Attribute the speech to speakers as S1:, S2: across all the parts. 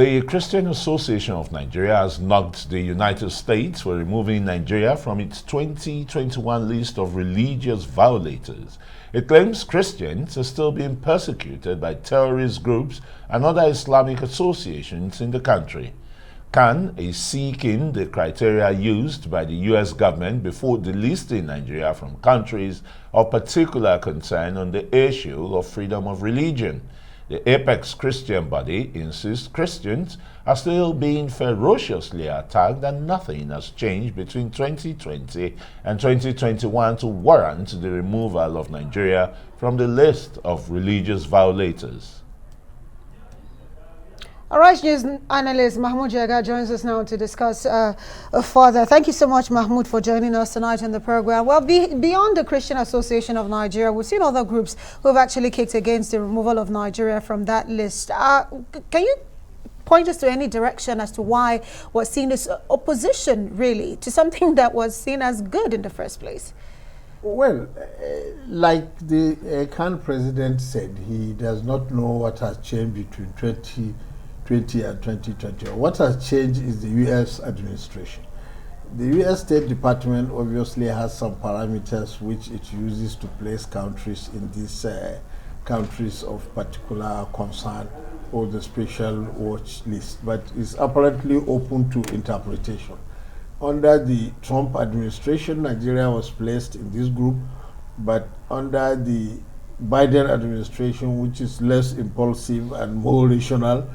S1: The Christian Association of Nigeria has knocked the United States for removing Nigeria from its 2021 list of religious violators. It claims Christians are still being persecuted by terrorist groups and other Islamic associations in the country. CAN is seeking the criteria used by the U.S. government before delisting Nigeria from countries of particular concern on the issue of freedom of religion. The apex Christian body insists Christians are still being ferociously attacked and nothing has changed between 2020 and 2021 to warrant the removal of Nigeria from the list of religious violators.
S2: All right, news analyst Mahmud Jega joins us now to discuss further. Thank you so much, Mahmud, for joining us tonight on the program. Well, beyond the Christian Association of Nigeria, we've seen other groups who have actually kicked against the removal of Nigeria from that list. Can you point us to any direction as to why we're seeing this opposition, really, to something that was seen as good in the first place?
S3: Well, like the CAN president said, he does not know what has changed between 2020 and 2020. What has changed is the U.S. administration. The U.S. State Department obviously has some parameters which it uses to place countries in these countries of particular concern or the special watch list, but is apparently open to interpretation. Under the Trump administration, Nigeria was placed in this group, but under the Biden administration, which is less impulsive and more rational,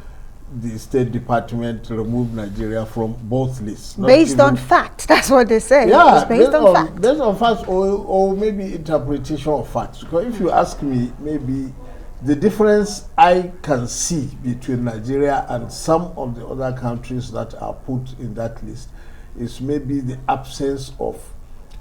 S3: the State Department removed Nigeria from both lists.
S2: Based on fact, that's what they say.
S3: Yeah,
S2: based on fact.
S3: Based on facts or maybe interpretation of facts. Because if you ask me, maybe the difference I can see between Nigeria and some of the other countries that are put in that list is maybe the absence of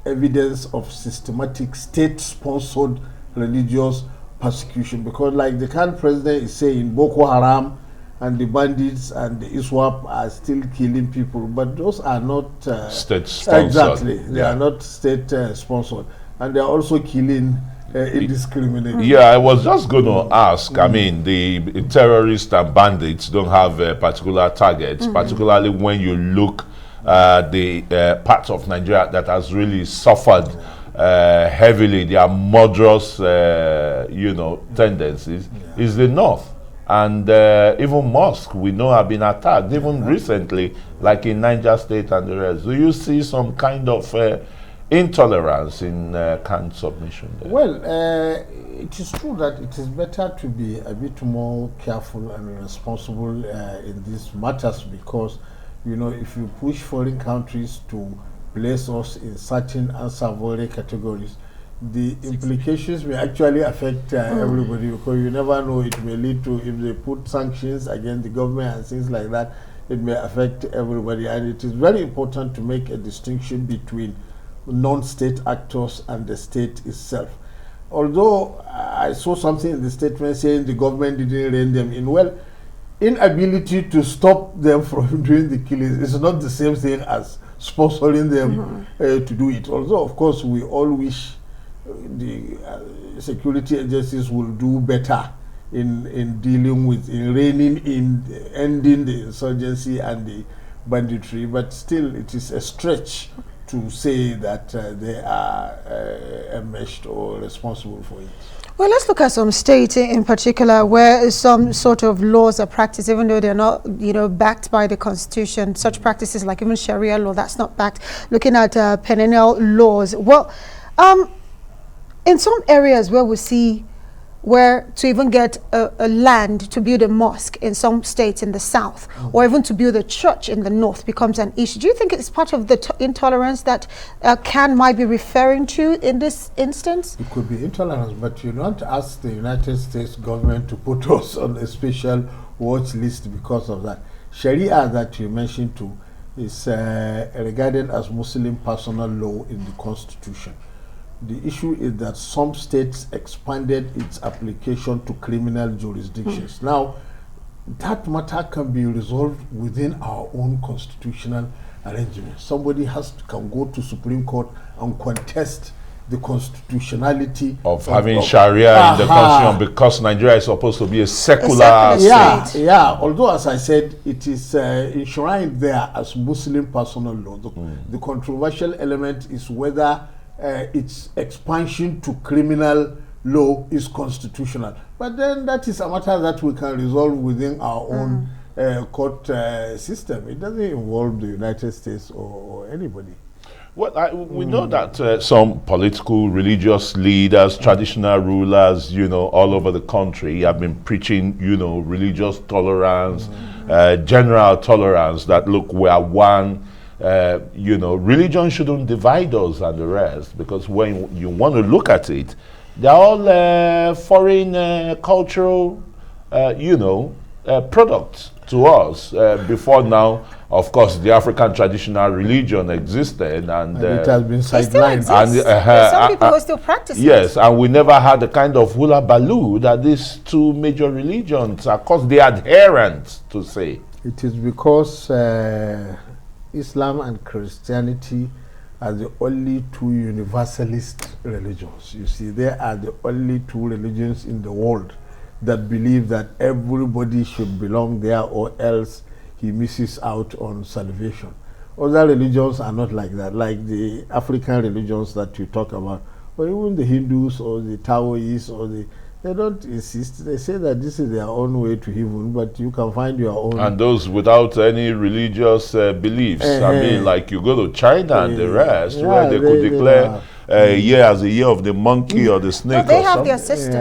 S3: evidence of systematic state-sponsored religious persecution. Because like the current president is saying, Boko Haram and the bandits and the ISWAP are still killing people, but those are not
S1: state-sponsored.
S3: Exactly, they are not state-sponsored, and they are also killing indiscriminately.
S1: Yeah, I was just going to ask. I mean, the terrorists and bandits don't have particular targets, particularly when you look at the part of Nigeria that has really suffered heavily their murderous, tendencies is the north. And even mosques we know have been attacked, even recently, like in Niger State and the rest. Do you see some kind of intolerance in CAN submission there?
S3: Well, it is true that it is better to be a bit more careful and responsible in these matters because, if you push foreign countries to place us in certain unsavory categories, the implications may actually affect everybody because you never know. It may lead to, if they put sanctions against the government and things like that, it may affect everybody. And it is very important to make a distinction between non-state actors and the state itself. Although I saw something in the statement saying the government didn't rein them in. Well, inability to stop them from doing the killings is not the same thing as sponsoring them to do it. Although, of course, we all wish the security agencies will do better in dealing with, in reining in, ending the insurgency and the banditry, but still it is a stretch to say that they are enmeshed or responsible for it.
S2: Well, let's look at some states in particular where some sort of laws are practiced, even though they're not, backed by the Constitution. Such practices like even Sharia law, that's not backed. Looking at penal laws. Well, in some areas where we see where to even get a land to build a mosque in some states in the south, or even to build a church in the north becomes an issue. Do you think it's part of the intolerance that CAN might be referring to in this instance?
S3: It could be intolerance, but you don't ask the United States government to put us on a special watch list because of that. Sharia that you mentioned too is regarded as Muslim personal law in the Constitution. The issue is that some states expanded its application to criminal jurisdictions. Now, that matter can be resolved within our own constitutional arrangement. Somebody can go to Supreme Court and contest the constitutionality
S1: of having Sharia in the constitution, because Nigeria is supposed to be a secular
S3: state. Yeah. Although, as I said, it is enshrined there as Muslim personal law. The controversial element is whether its expansion to criminal law is constitutional. But then that is a matter that we can resolve within our own court system. It doesn't involve the United States or anybody.
S1: Well, we know that some political, religious leaders, traditional rulers, all over the country have been preaching, religious tolerance, general tolerance, that look, we are one. Religion shouldn't divide us and the rest, because when you want to look at it, they're all foreign cultural, products to us. Before now, of course, the African traditional religion existed, and
S3: it has been sidelined.
S2: Some people who still practice
S1: yes, and we never had the kind of hula baloo that these two major religions are, because they are adherents to say.
S3: It is because Islam and Christianity are the only two universalist religions. You see, they are the only two religions in the world that believe that everybody should belong there, or else he misses out on salvation. Other religions are not like that, like the African religions that you talk about, or even the Hindus or the Taoists, they don't insist. They say that this is their own way to heaven, but you can find your own.
S1: And those without any religious beliefs. I mean, like you go to China and the rest, where they could declare a year as a year of the monkey or the snake.
S2: No, they have their system.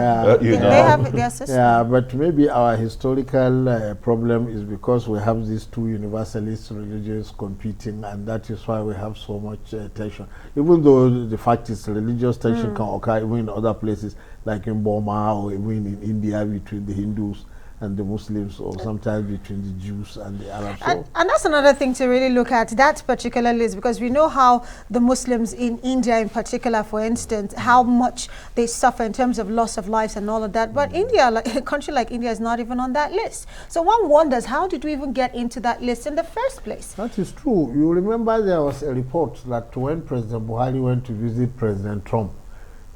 S2: They have their system.
S3: Yeah, but maybe our historical problem is because we have these two universalist religions competing, and that is why we have so much tension. Even though the fact is religious tension can occur even in other places, like in Burma or even in India, between the Hindus and the Muslims, or sometimes between the Jews and the Arabs.
S2: And that's another thing to really look at, that particular list, because we know how the Muslims in India in particular, for instance, how much they suffer in terms of loss of lives and all of that. But India, like a country like India, is not even on that list. So one wonders, how did we even get into that list in the first place?
S3: That is true. You remember there was a report that when President Buhari went to visit President Trump,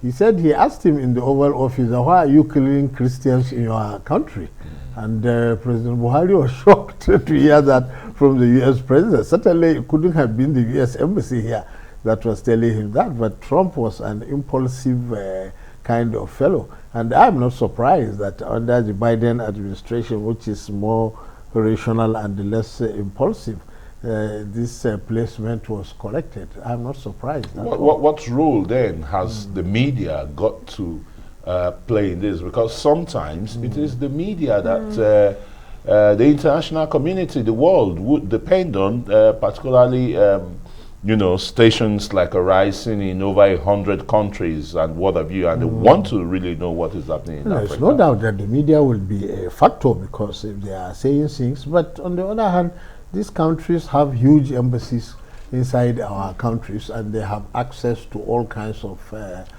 S3: he said, he asked him in the Oval Office, why are you killing Christians in your country? And President Buhari was shocked to hear that from the U.S. president. Certainly, it couldn't have been the U.S. embassy here that was telling him that, but Trump was an impulsive kind of fellow. And I'm not surprised that under the Biden administration, which is more rational and less impulsive, this placement was corrected. I'm not surprised.
S1: What role then has the media got to play in this? Because sometimes it is the media that the international community, the world, would depend on, particularly stations like Arising in over 100 countries and what have you, and they want to really know what is happening in Africa.
S3: There's no doubt that the media will be a factor, because if they are saying things, but on the other hand, these countries have huge embassies inside our countries, and they have access to all kinds of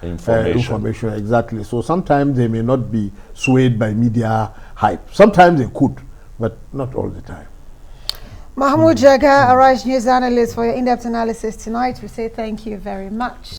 S3: information. Exactly. So sometimes they may not be swayed by media hype. Sometimes they could, but not all the time.
S2: Mahmud Jega, Arise News analyst, for your in-depth analysis tonight. We say thank you very much.